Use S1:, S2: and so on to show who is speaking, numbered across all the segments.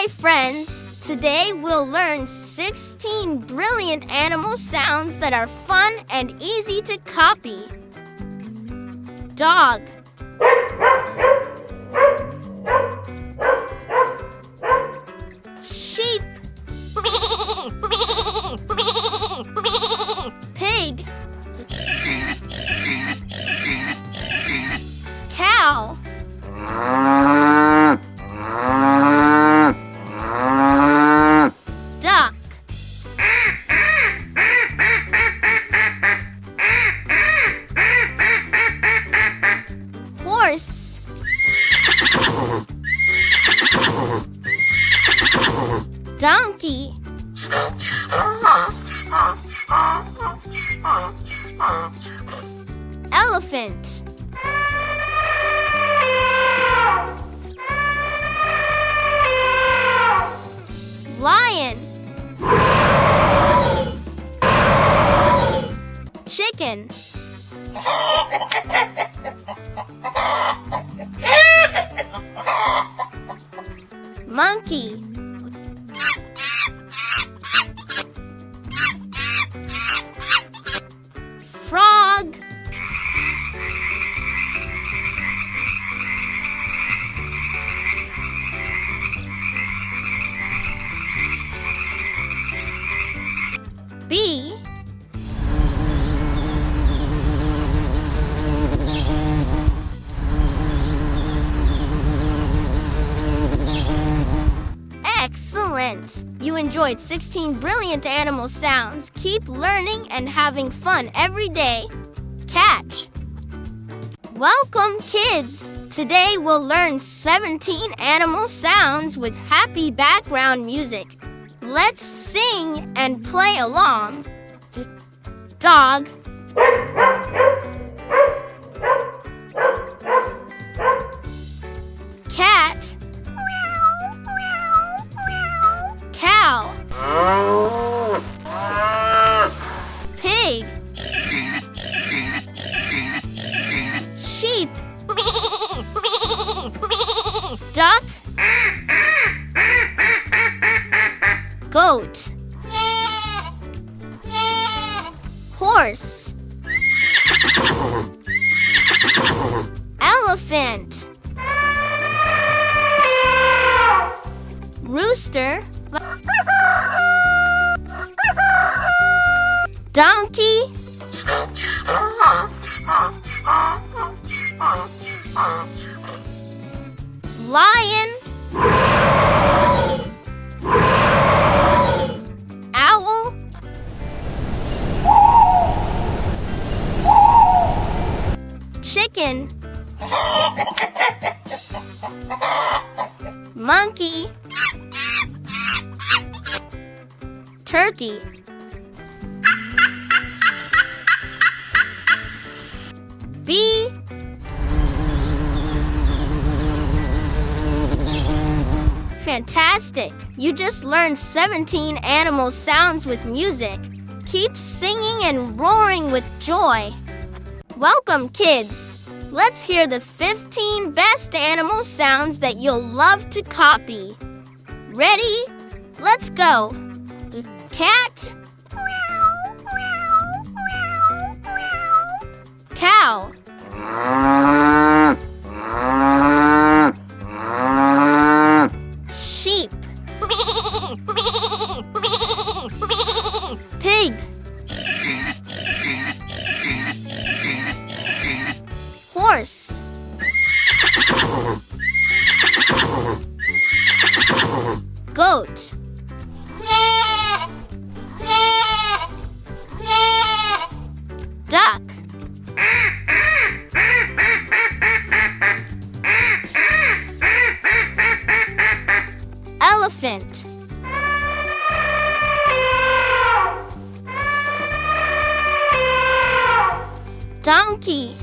S1: Hi friends! Today we'll learn 16 brilliant animal sounds that are fun and easy to copy. Dog. Sheep. Pig. Cow. Duck. Horse. Donkey. Elephant. Lion. Chicken. Monkey. Frog. Bee. Excellent! You enjoyed 16 brilliant animal sounds. Keep learning and having fun every day. Cat. Welcome, kids! Today we'll learn 17 animal sounds with happy background music. Let's sing and play along. Dog. Cat. Cow. Pig. Sheep. Duck. Goat. Horse. Elephant. Rooster. Donkey. Lion. Owl. Chicken. Monkey. Turkey. Bee. Fantastic! You just learned 17 animal sounds with music. Keep singing and roaring with joy. Welcome, kids! Let's hear the 15 best animal sounds that you'll love to copy. Ready? Let's go! Cat. Cow. Sheep. Pig. Horse. Goat. Duck. Elephant. Donkey.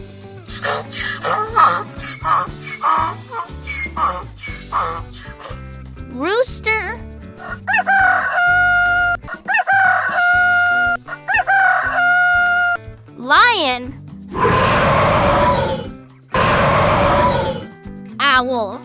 S1: Rooster. Lion. Owl.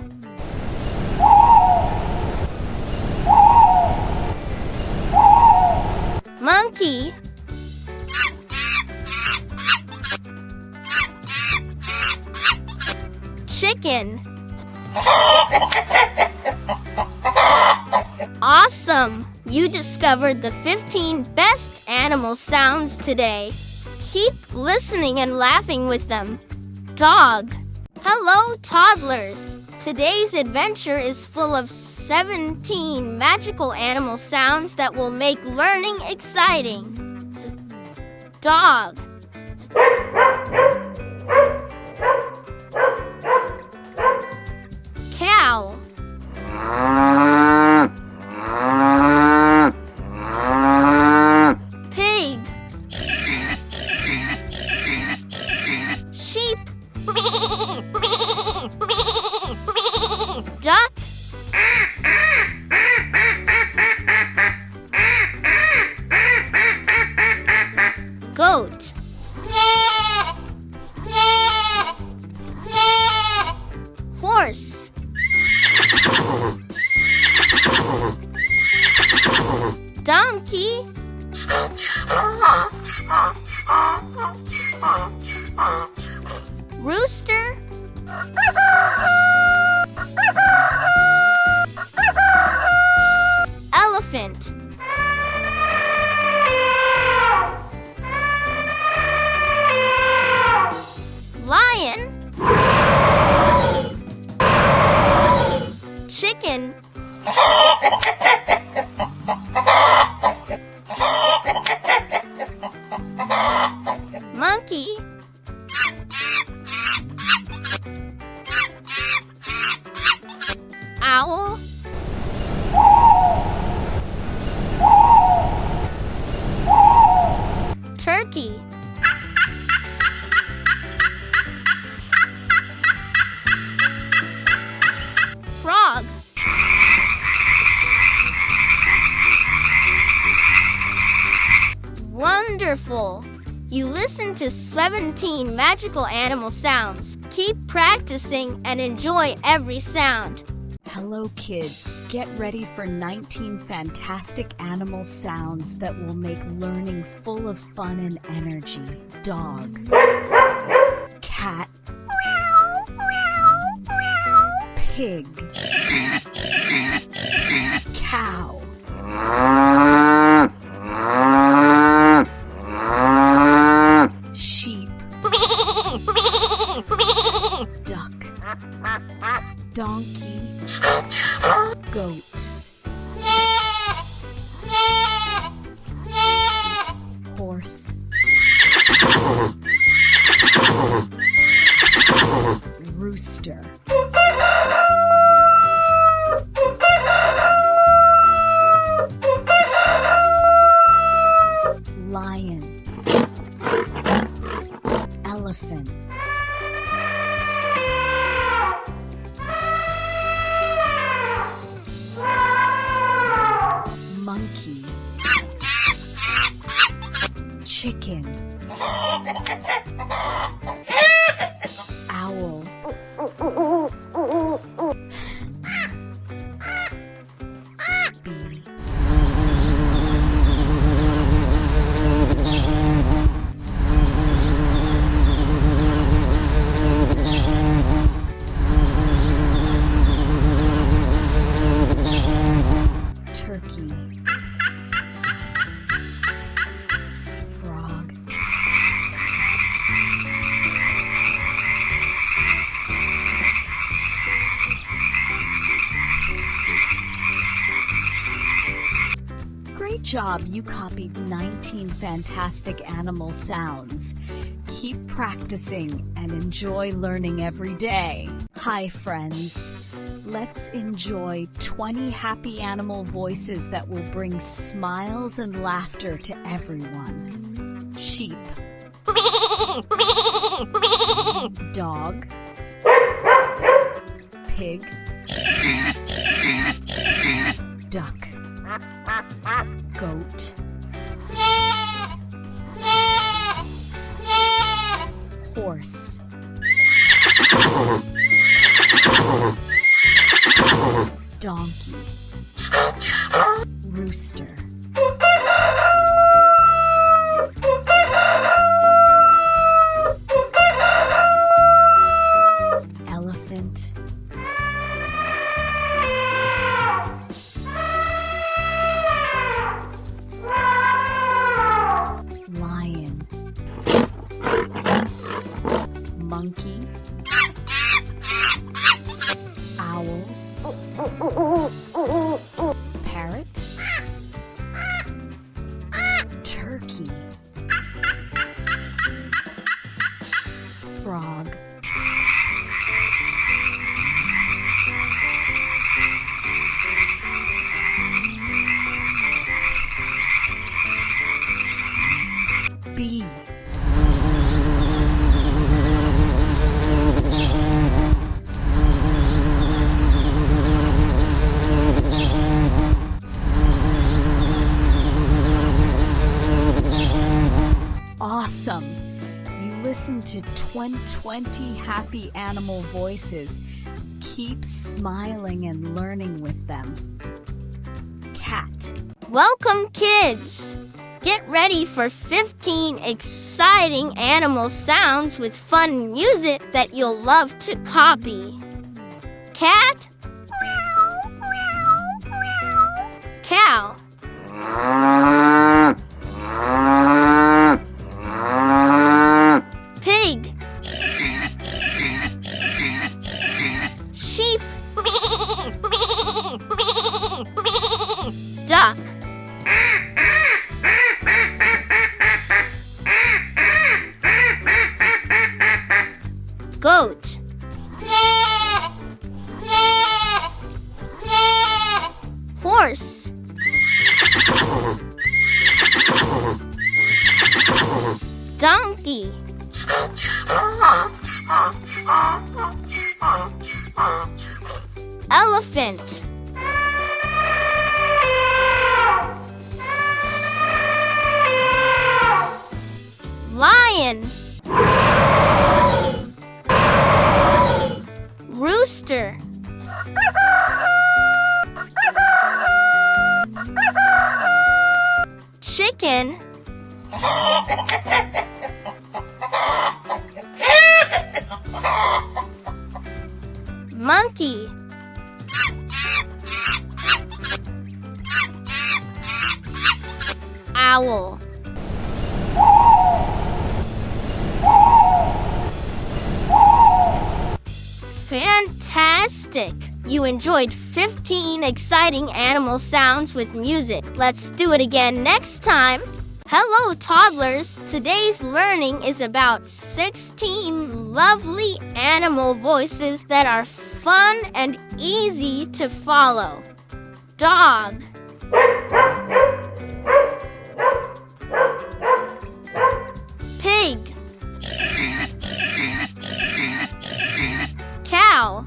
S1: Lion. Awesome! You discovered the 15 best animal sounds today. Keep listening and laughing with them. Dog. Hello, toddlers! Today's adventure is full of 17 magical animal sounds that will make learning exciting. Dog. Cow. Pig. Sheep. Duck. Goat. Horse. Donkey. Rooster. Elephant. Lion. Chicken. Monkey. Owl. Turkey. Frog. Wonderful! You listened to 17 magical animal sounds. Keep practicing and enjoy every sound.
S2: Hello kids, get ready for 19 fantastic animal sounds that will make learning full of fun and energy. Dog. Cat. Pig. Cow. Sheep. Duck. Donkey. Goats. Horse. Rooster. Lion. Elephant. Monkey. Chicken. Owl. Bee. Turkey. Frog. Great job, you copied 19 fantastic animal sounds. Keep practicing and enjoy learning every day. Hi friends, let's enjoy 20 happy animal voices that will bring smiles and laughter to everyone. Sheep. Dog. Pig. Duck. Goat. Horse. Donkey. Rooster. Elephant. awesome! You listen to 20 happy animal voices. Keep smiling and learning with them. Cat.
S1: Welcome, kids! Get ready for 15 exciting animal sounds with fun music that you'll love to copy. Cat. Cow. Pig. Sheep. Duck. Goat. Horse. Donkey. Elephant. Lion. Rooster. Chicken. Monkey. Owl. Fantastic! You enjoyed 15 exciting animal sounds with music. Let's do it again next time. Hello, toddlers! Today's learning is about 16 lovely animal voices that are fun and easy to follow. Dog. Pig. Cow.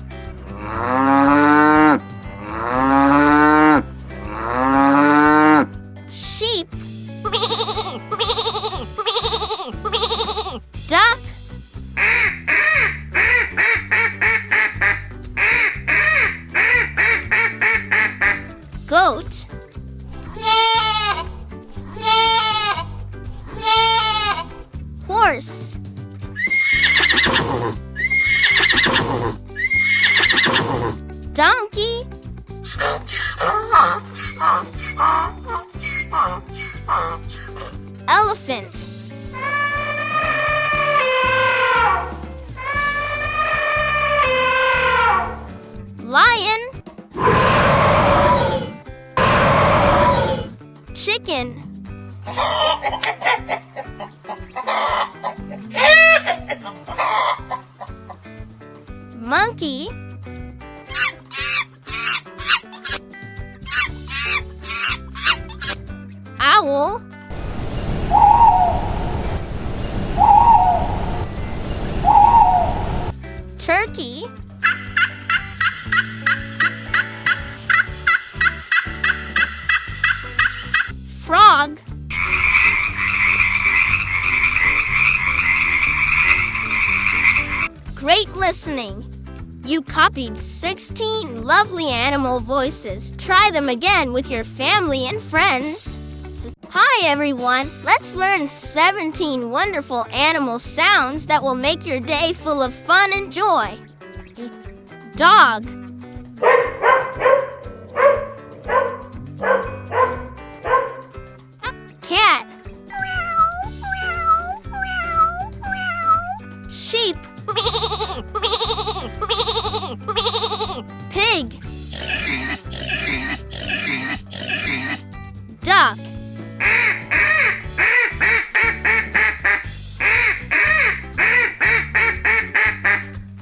S1: Sheep. Duck. Goat. Horse. Donkey. Elephant. Lion. Chicken. Monkey. Owl. Turkey. Frog. Great listening! You copied 16 lovely animal voices. Try them again with your family and friends. Hi everyone! Let's learn 17 wonderful animal sounds that will make your day full of fun and joy. Dog. Cat. Sheep. Pig. Duck.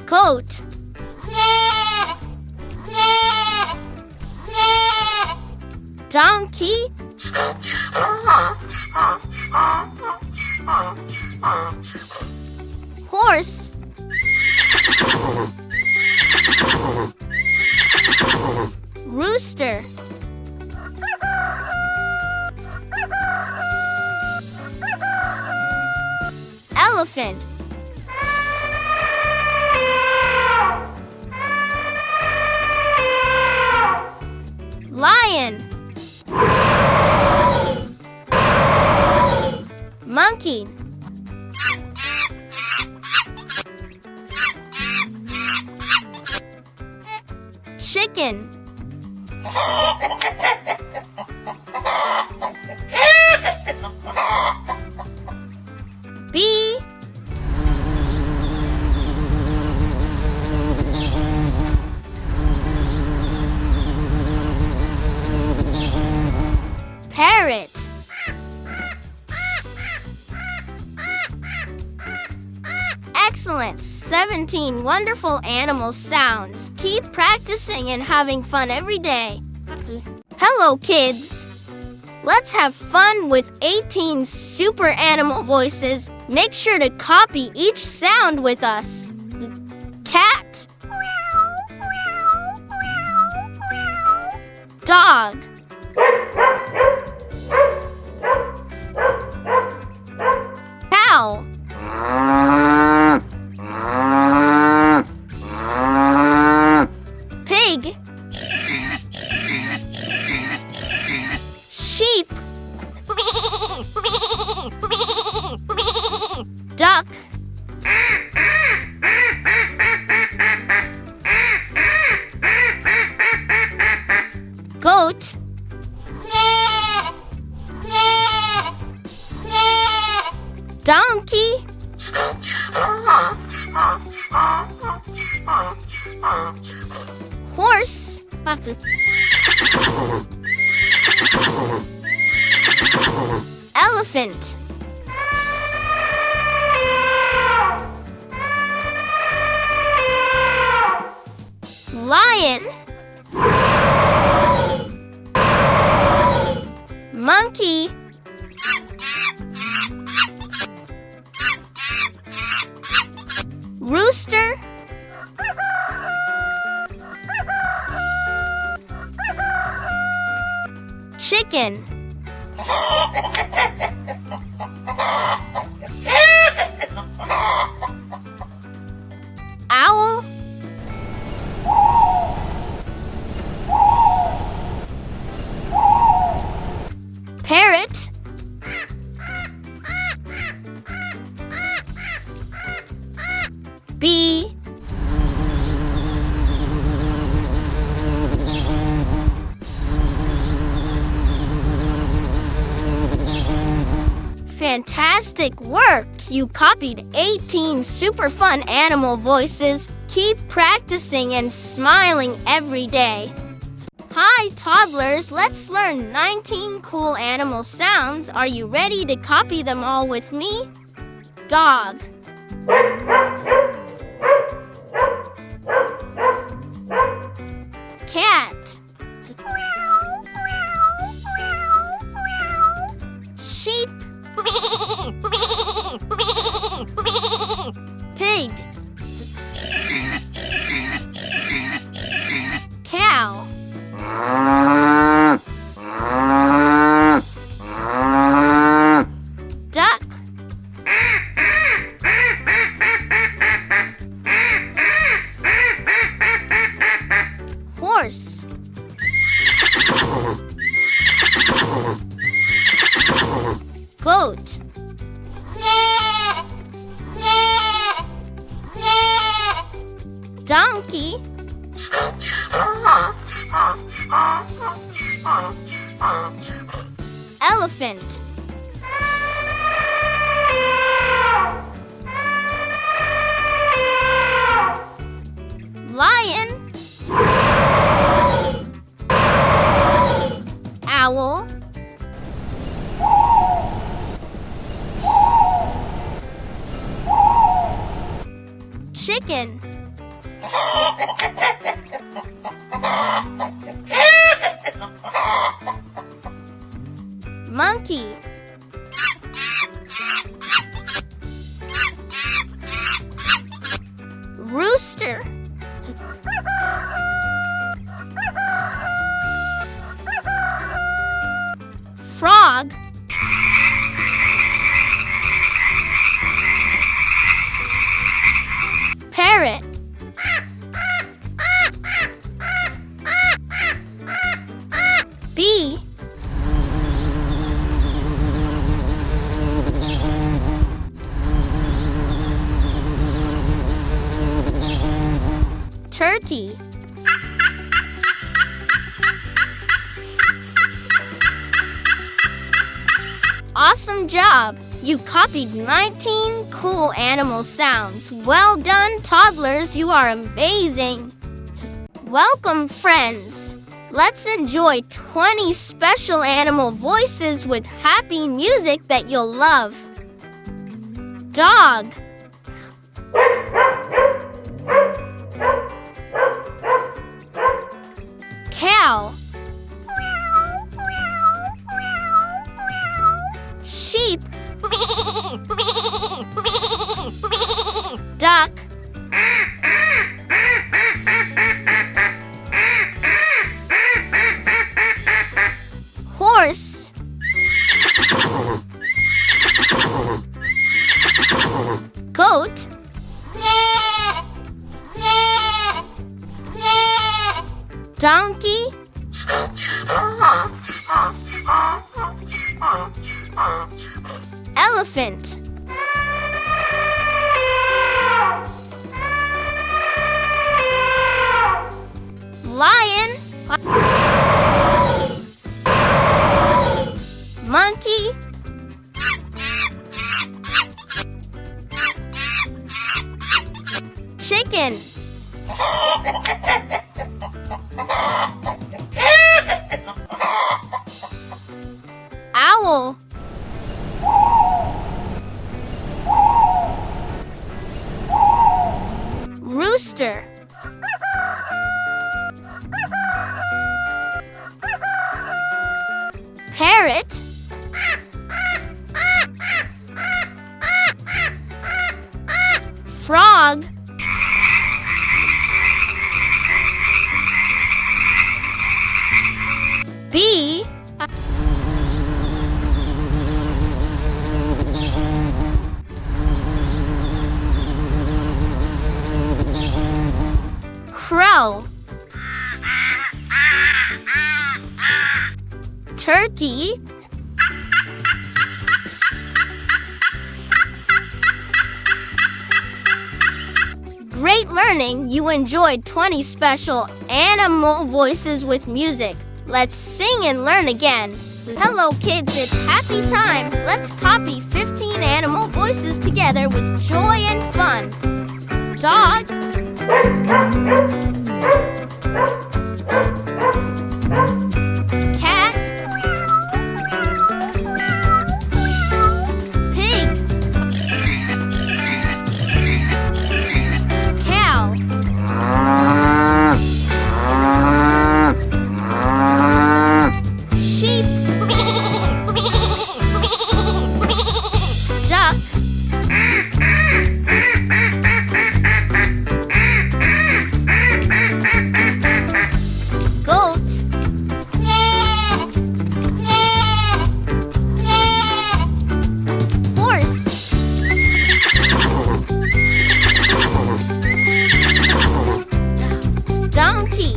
S1: Goat. Donkey. Horse. Rooster. Elephant. Lion. Monkey. Chicken. Bee. Parrot. Excellent! 17 wonderful animal sounds. Keep practicing and having fun every day. Hello, kids! Let's have fun with 18 super animal voices. Make sure to copy each sound with us. Cat. Dog. Cow. Pig. Sheep. Duck. Goat. Donkey. Horse. Elephant. Lion. Monkey. Rooster. Chicken. Owl. Parrot. Bee. Fantastic work! You copied 18 super fun animal voices. Keep practicing and smiling every day. Hi, toddlers! Let's learn 19 cool animal sounds. Are you ready to copy them all with me? Dog. Cat. Sheep. Pig. Cow. Duck. Horse. Goat. Donkey. Elephant. Lion. Owl. Chicken. Monkey. Rooster. Frog. Bee. Turkey. Awesome job! You copied 19 cool animal sounds. Well done, toddlers, you are amazing! Welcome, friends! Let's enjoy 20 special animal voices with happy music that you'll love. Dog. Cow. Sheep. Duck. Horse. Goat. Donkey. Elephant. Lion. Monkey. Chicken. Owl. Rooster. Parrot. Frog. Bee. Crow. Turkey. Great learning! You enjoyed 20 special animal voices with music. Let's sing and learn again. Hello kids, it's happy time. Let's copy 15 animal voices together with joy and fun. Dog. Cat. Pig. Cow. Sheep. Duck. Goat. Horse. Donkey.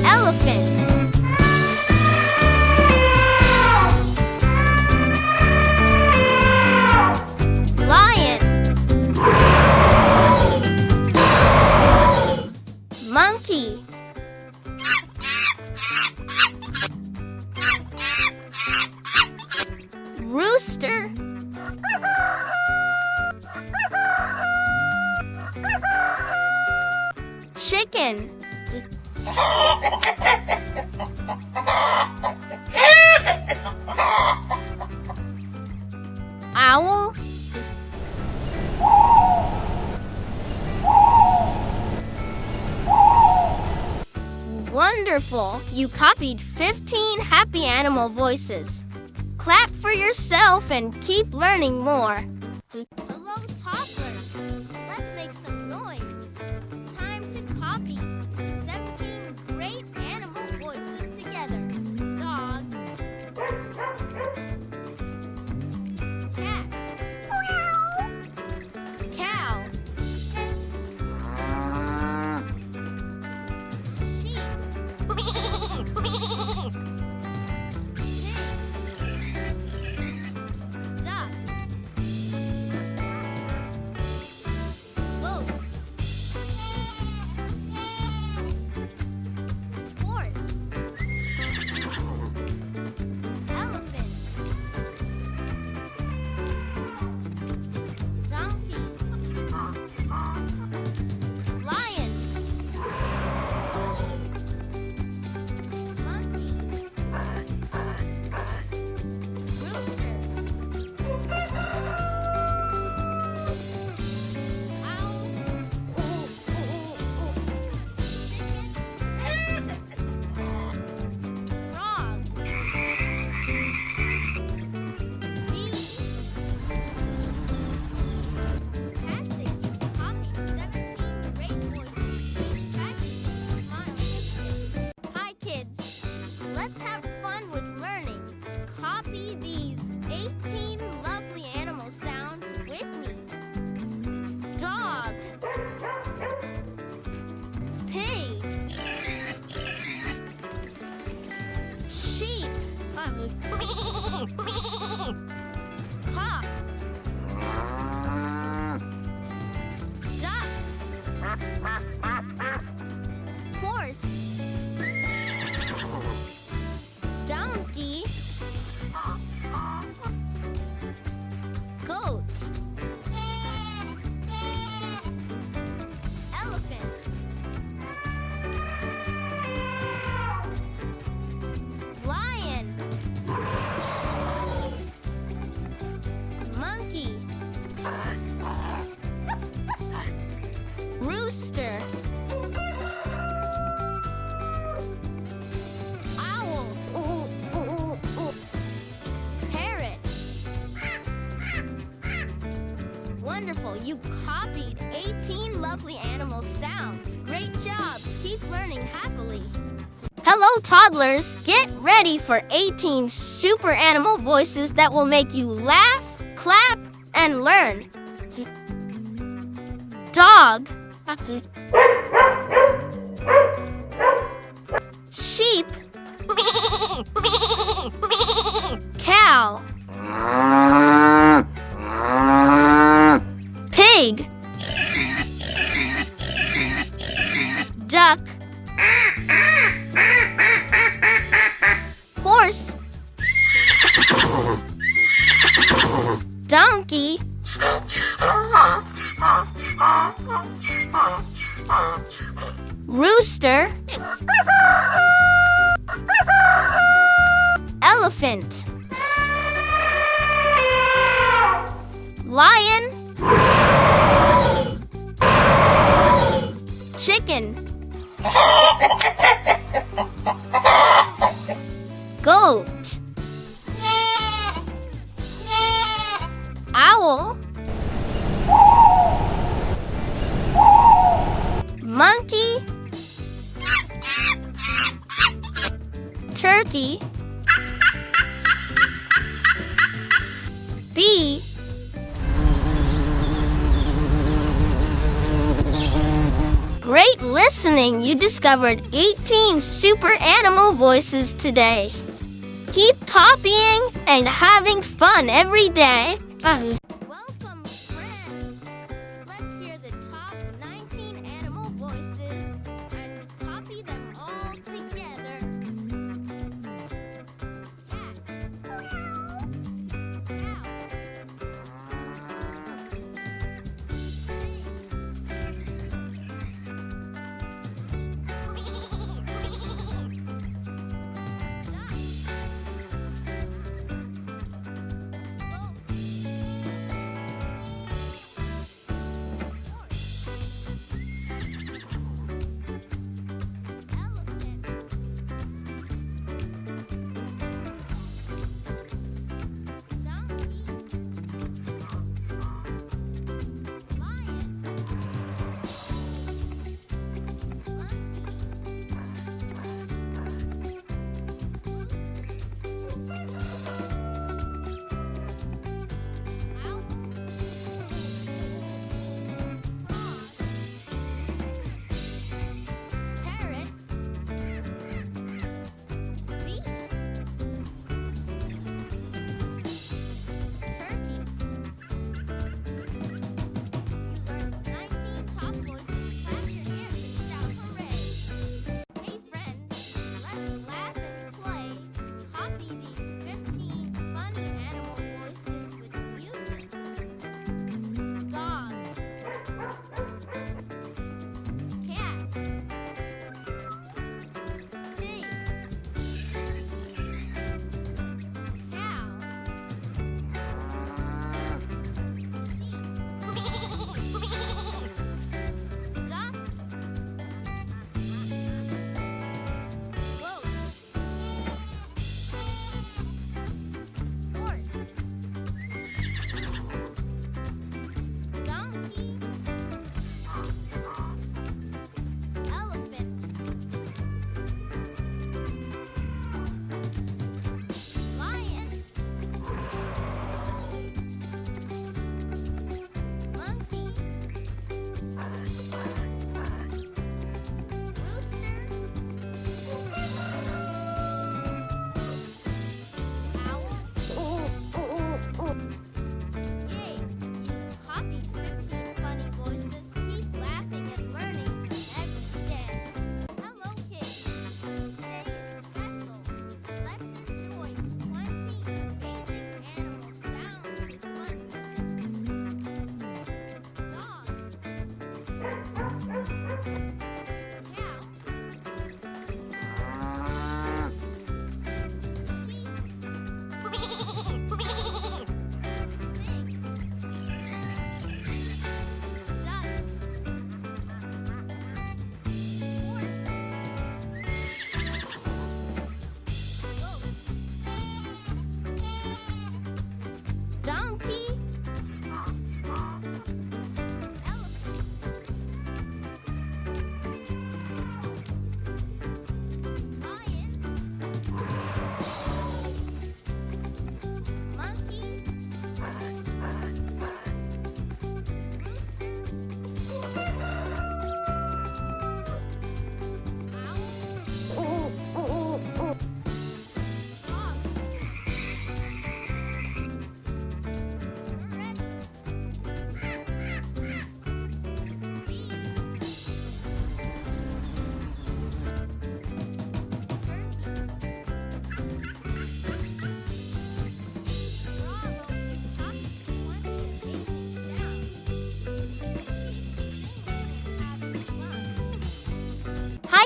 S1: Elephant. Lion. Monkey. Rooster. Chicken. Owl. Wonderful! You copied 15 happy animal voices. Clap for yourself and keep learning more. Hello, toddlers. Let's make some noise. Time to copy 17 great animal voices together. Dog. Cat. Cow. Hawk. Duck. Horse. Donkey. Goat. Elephant. Lion. Monkey. Rooster. Owl. Parrot. Wonderful, you copied 18 lovely animal sounds. Great job. Keep learning happily. Hello, toddlers. Get ready for 18 super animal voices that will make you laugh, clap, and learn. Dog. Sheep. Cow. Pig. Duck. Horse. Donkey. Rooster. Elephant. Lion. Chicken. Goat. Owl. Monkey. Turkey. Bee. Great listening! You discovered 18 super animal voices today. Keep copying and having fun every day. Welcome, friends. Let's hear the top 19 animal voices and copy them all together. Cat. Cow. Duck.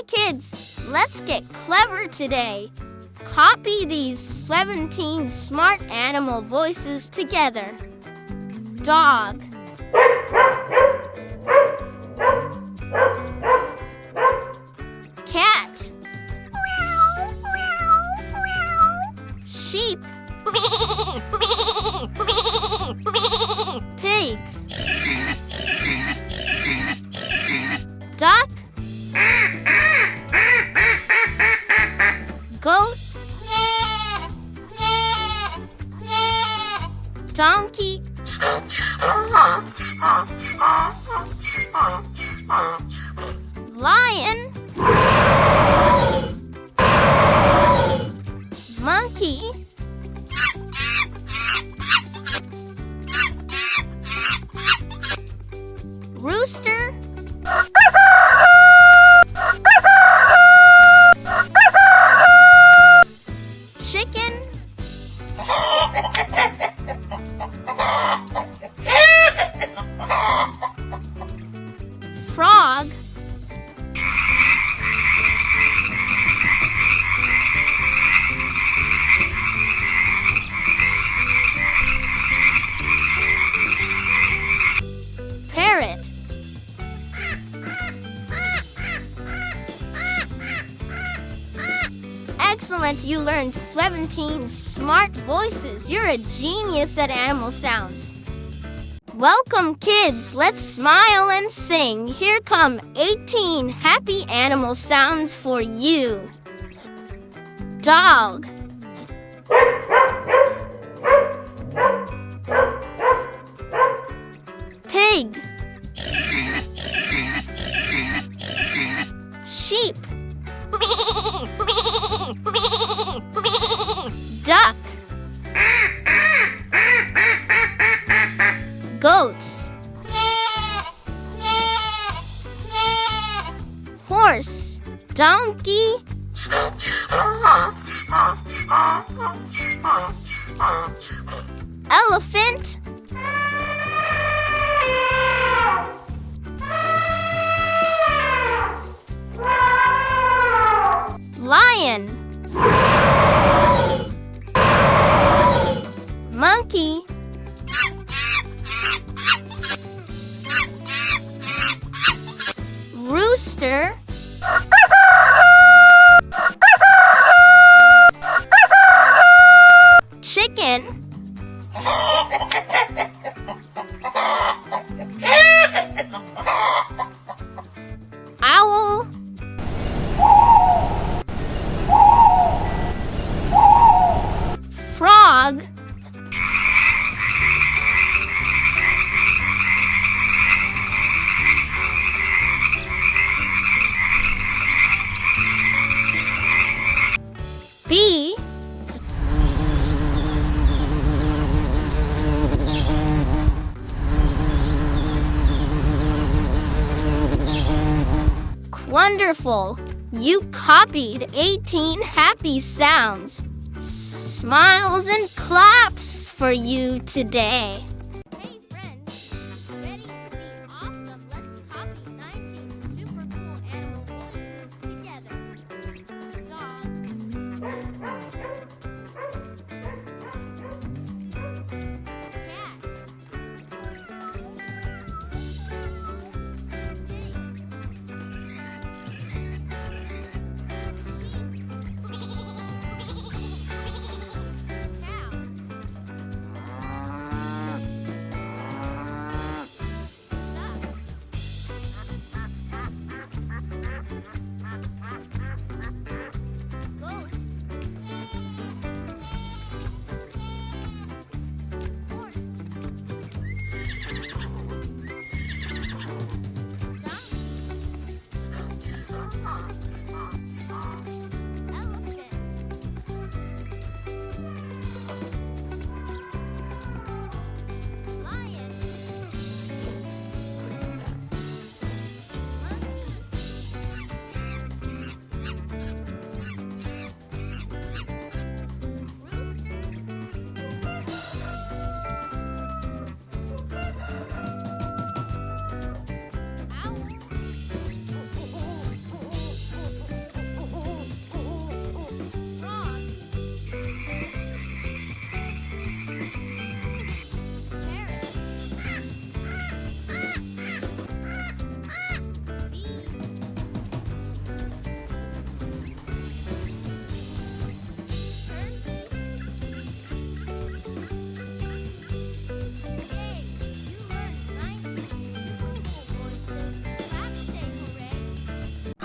S1: kids, let's get clever today. Copy these 17 smart animal voices together. Dog. Cat. Sheep. Pig. Duck. Goat. Donkey. Lion. Monkey. Rooster. Chicken. Frog. Parrot. Excellent, you learned 17 smart voices. You're a genius at animal sounds. Welcome, kids. Let's smile and sing. Here come 18 happy animal sounds for you. Dog. Pig. Sheep. Duck. Goats. Horse. Donkey. Elephant. Lion. Monkey. Rooster. Chicken. Owl. Frog. Bee. Wonderful! You copied 18 happy sounds. Smiles and claps for you today. Hey friends, ready to be awesome? Let's copy 19 super cool animal voices together. Dog. Cat.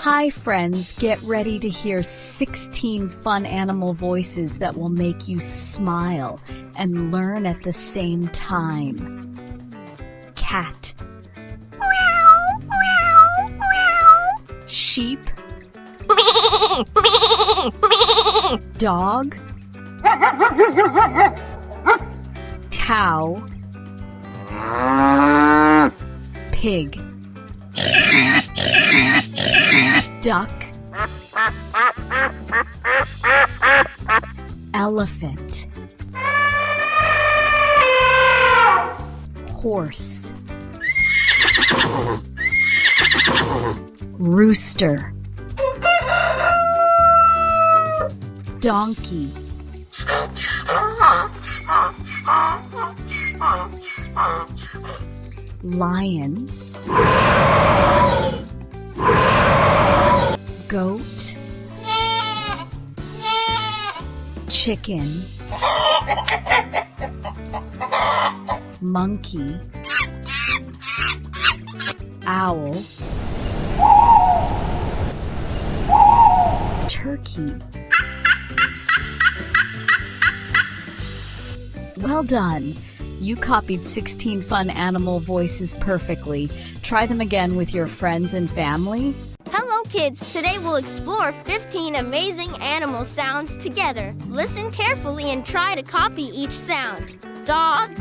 S2: Hi friends, get ready to hear 16 fun animal voices that will make you smile and learn at the same time. Cat. Sheep. Dog. Cow. Pig. Duck. Elephant. Horse. Rooster. Donkey. Lion. Goat. Chicken. Monkey. Owl. Turkey. Well done! You copied 16 fun animal voices perfectly. Try them again with your friends and family.
S1: Hello kids, today we'll explore 15 amazing animal sounds together. Listen carefully and try to copy each sound. Dog.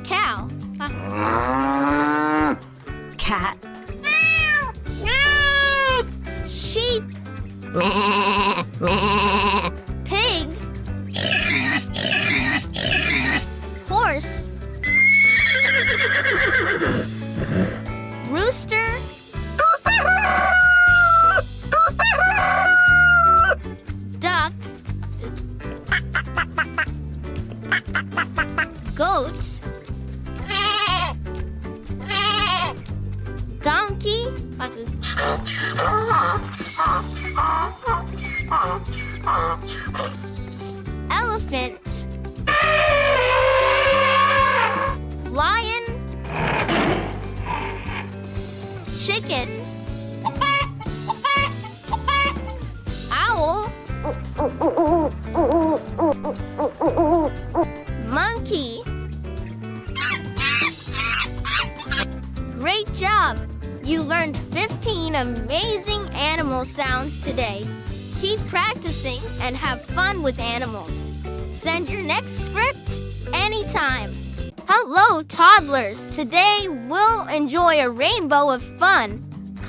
S1: Cow.
S2: Cat.
S1: Sheep. Pig. Horse. Rooster. Duck. Goat. Donkey. Elephant. Lion. Chicken. Owl. Monkey. Great job! You learned 15 amazing animal sounds today. Keep practicing and have fun with animals. Send your next script anytime. Hello, toddlers! Today we'll enjoy a rainbow of fun.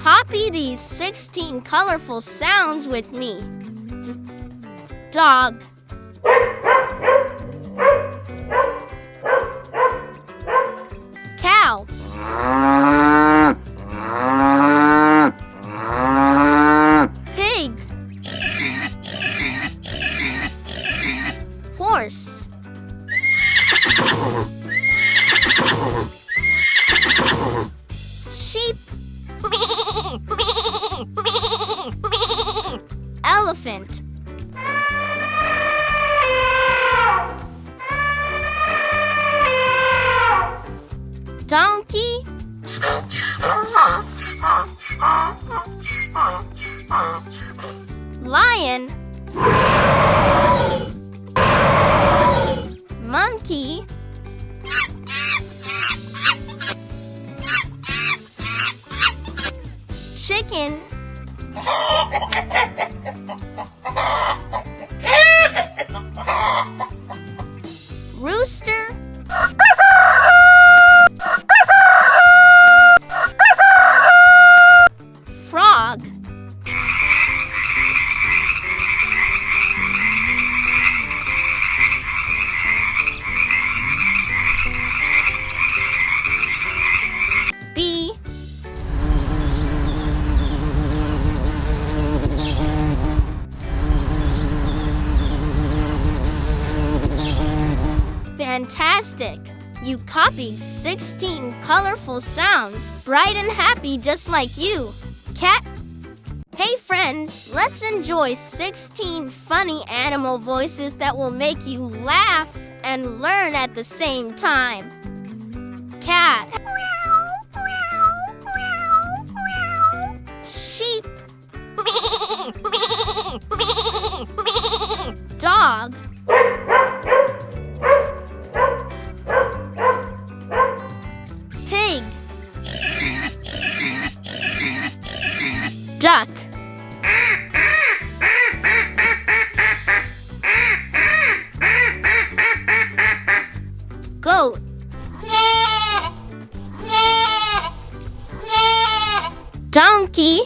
S1: Copy these 16 colorful sounds with me. Dog. Cow. Pig. Horse. Sheep. Elephant. Donkey. Lion. Monkey. Chicken. Rooster. Frog. Bee. Fantastic! You copied 16 colorful sounds, bright and happy just like you. Cat. Hey friends, let's enjoy 16 funny animal voices that will make you laugh and learn at the same time. Cat. Duck. Goat. Donkey.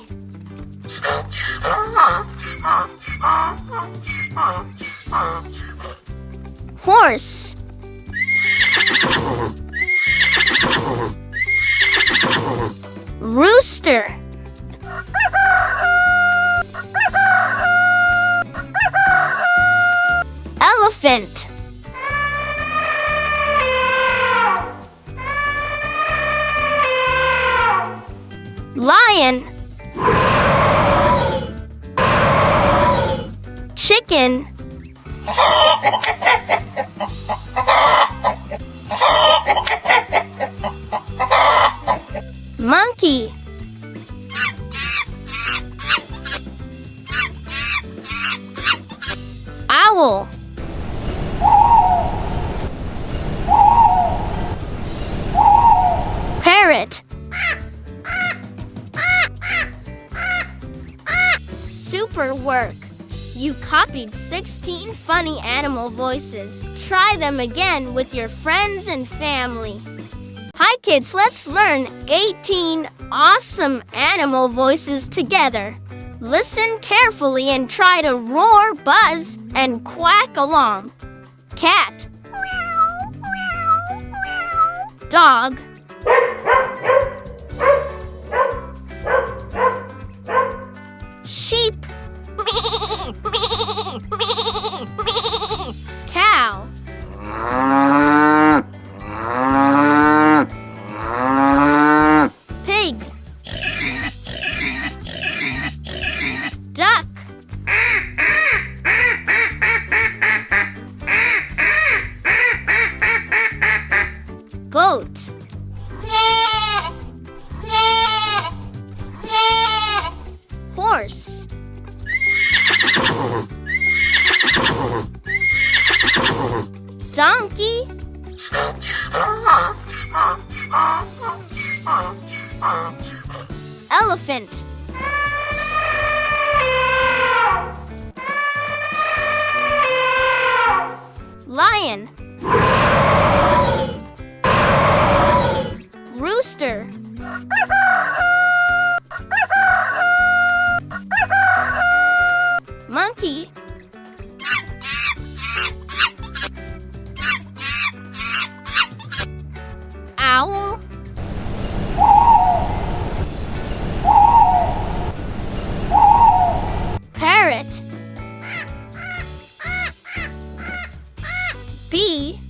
S1: Horse. Rooster. Elephant. Lion. Chicken. Monkey. Owl. Parrot. Super work! You copied 16 funny animal voices. Try them again with your friends and family. Hi kids, let's learn 18 awesome animal voices together. Listen carefully and try to roar, buzz, and quack along. Cat. Dog. Sheep. Cow. Pig. Duck. Goat. Horse. Donkey. Elephant. Lion. Rooster. Monkey. Owl. Parrot. Bee.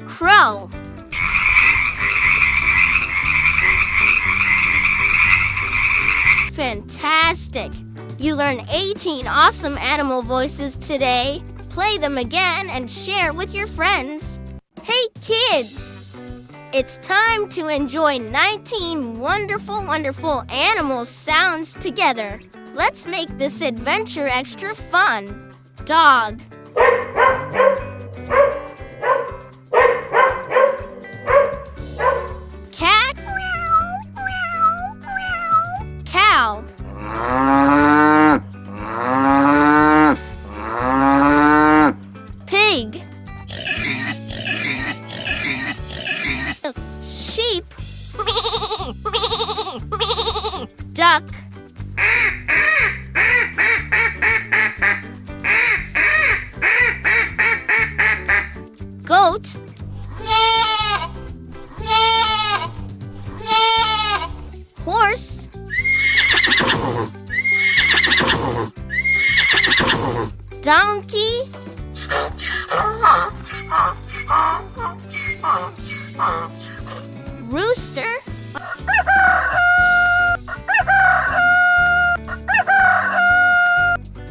S1: Crow. Fantastic! You learned 18 awesome animal voices today. Play them again and share with your friends. Hey kids! It's time to enjoy 19 wonderful animal sounds together. Let's make this adventure extra fun. Dog. Cat. Cow. Pig. Sheep. Duck. Goat. Horse. Donkey. Rooster.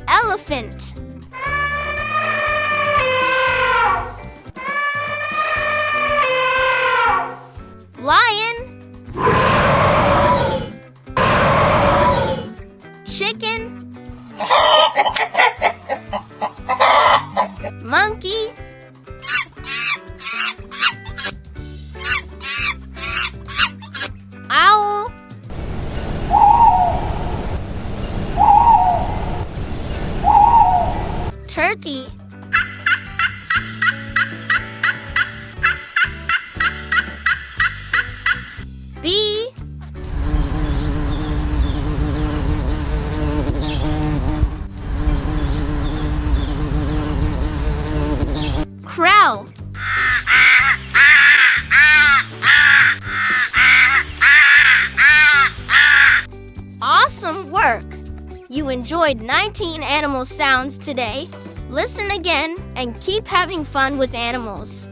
S1: Elephant. Lion. Chicken. Monkey. Bee. Crow. Awesome work! You enjoyed 19 animal sounds today. Listen again and keep having fun with animals.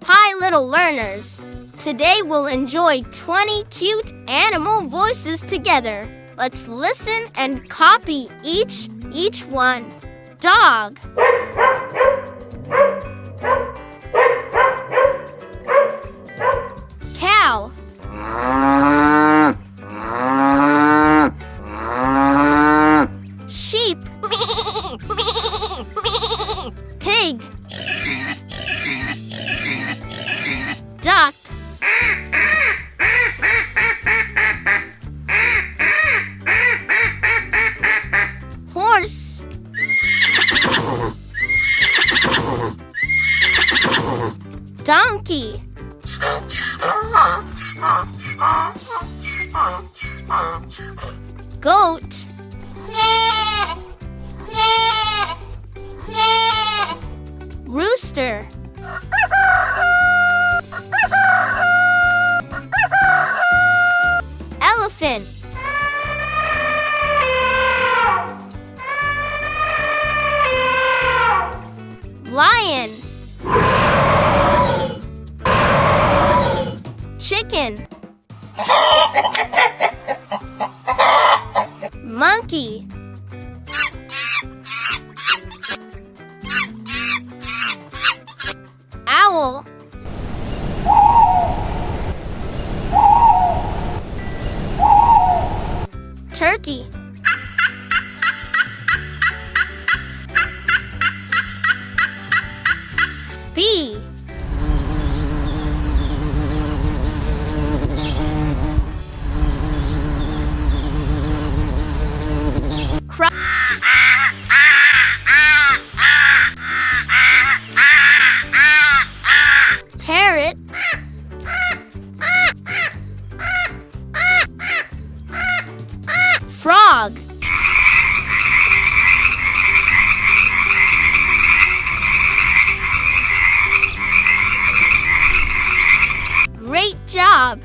S1: Hi, little learners. Today we'll enjoy 20 cute animal voices together. Let's listen and copy each one. Dog. Cow. Sheep. Pig. Duck. Horse. Donkey. Goat. Rooster. Elephant. Lion. Chicken. Monkey. Owl. Turkey. Bee. Parrot. Frog. Great job!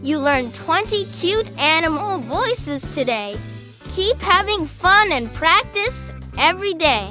S1: You learned 20 cute animal voices today. Keep having fun and practice every day.